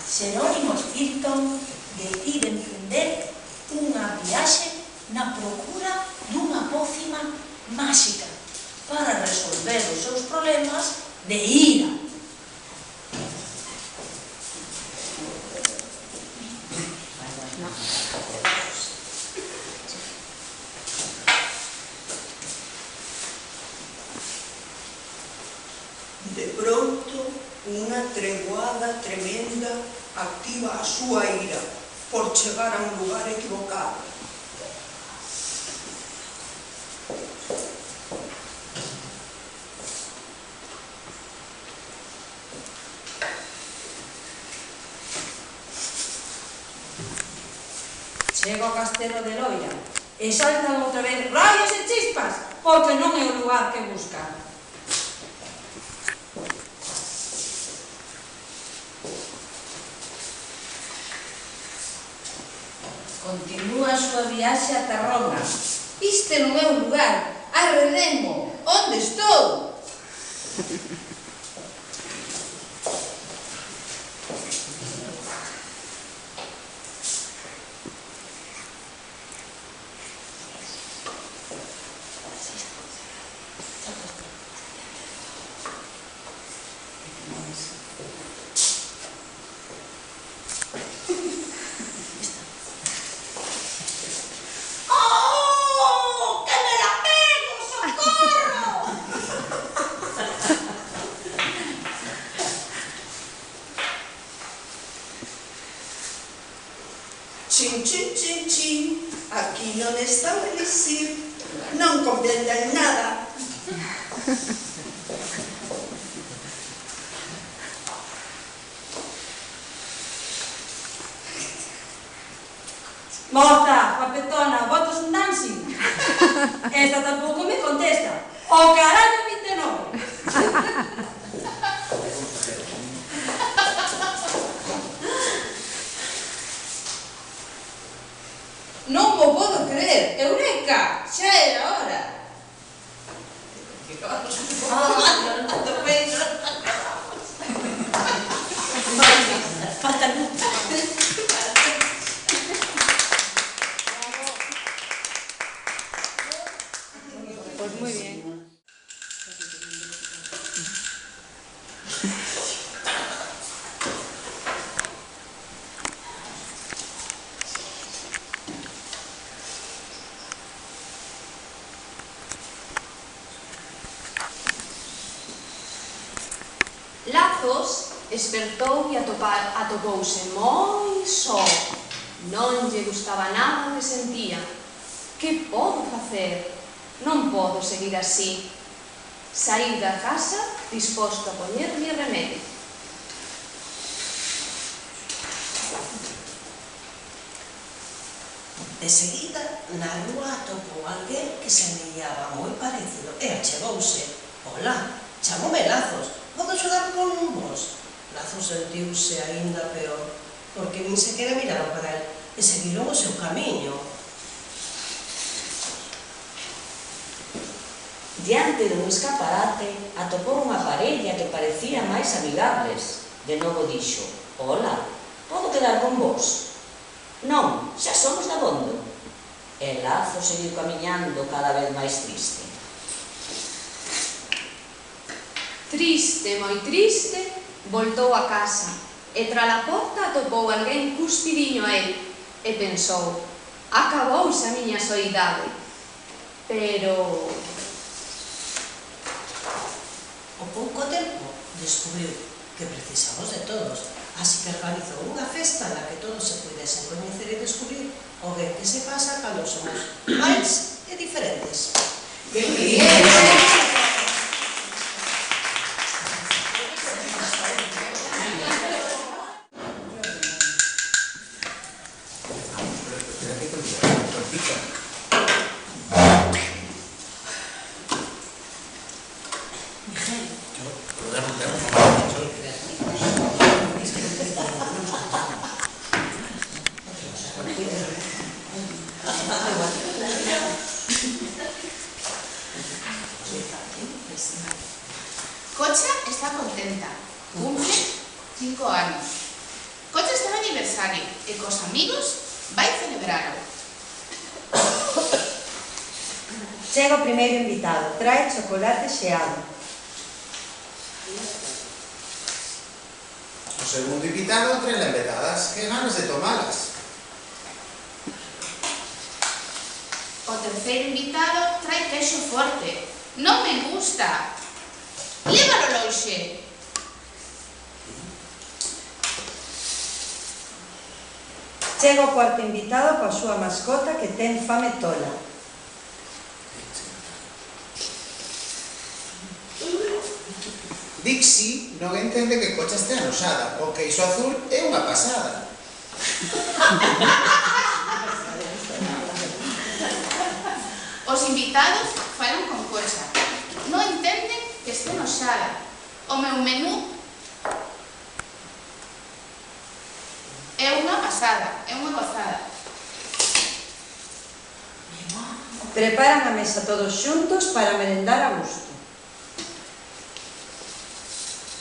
Xerónimo Stilton decide emprender unha viaxe na procura dunha pócima máxica para resolver os seus problemas de ira. De pronto, unha treguada tremenda activa a súa ira por chegar a un lugar equivocado. Chego ao castelo de Loira e saltan outra vez raios e chispas, porque non é o lugar que buscan. Continúa a súa viaxe ata Roma. Este non é o lugar. Arredemo. Onde estou? Chin, chin, chin, chin, aquí non está o elixir, non comprenden nada. Moza, papetona, botas un dancing. Esta tampouco me contesta. O carallo 29. Non mo podo creer. Eureka, xa era hora. Falta luz. Pues muy bien. Lazos espertou e atopouse moi só. Non lle gustaba nada o que sentía. Que podo facer? Non podo seguir así. Saír da casa disposto a poñerlle remedio. De seguida, na rúa atopou alguén que se semellaba moi parecido e achegouse. Ola, chamome Lazos, podo axudar con vos? Lazos sentiuse aínda peor, porque nin sequera miraba para el e seguiron o seu camiño. Diante dun escaparate atopou unha parella que parecía máis amigables. De novo dixo: "Ola, podo quedar con vos?" "Non, xa somos dabondo." E Lazo seguiu camiñando cada vez máis triste. Triste, moi triste, voltou a casa e tras a porta atopou alguén cuspidiño a el e pensou: acabouse a miña soidade. Pero... Ao pouco tempo descubriu que precisamos de todos, así que organizou unha festa na que todos se pudesen coñecer e descubrir o ben que se pasa cando somos máis e diferentes. ¡Que bien! Cocha está contenta, cumple 5 años. Cocha está de aniversario e cos amigos vai celebralo. Chega o primeiro invitado, trae chocolate xeado. O segundo invitado trae lambetadas, que ganas de tomalas. O terceiro invitado trae queixo forte. Non me gusta. Lévalo lonxe. Chega o cuarto invitado coa súa mascota que ten fame tola. Dixie non entende que Cocha estea anoxada. O queixo azul é unha pasada. Os invitados falan con Cocha. Non entenden que este noxada. O meu menú é unha pasada, é unha gozada. Preparan a mesa todos xuntos para merendar a gusto.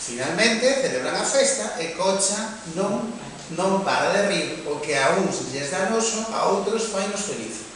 Finalmente celebran a festa e Cocha non para de rir, o que a uns lles dá noso, a outros fainos feliz.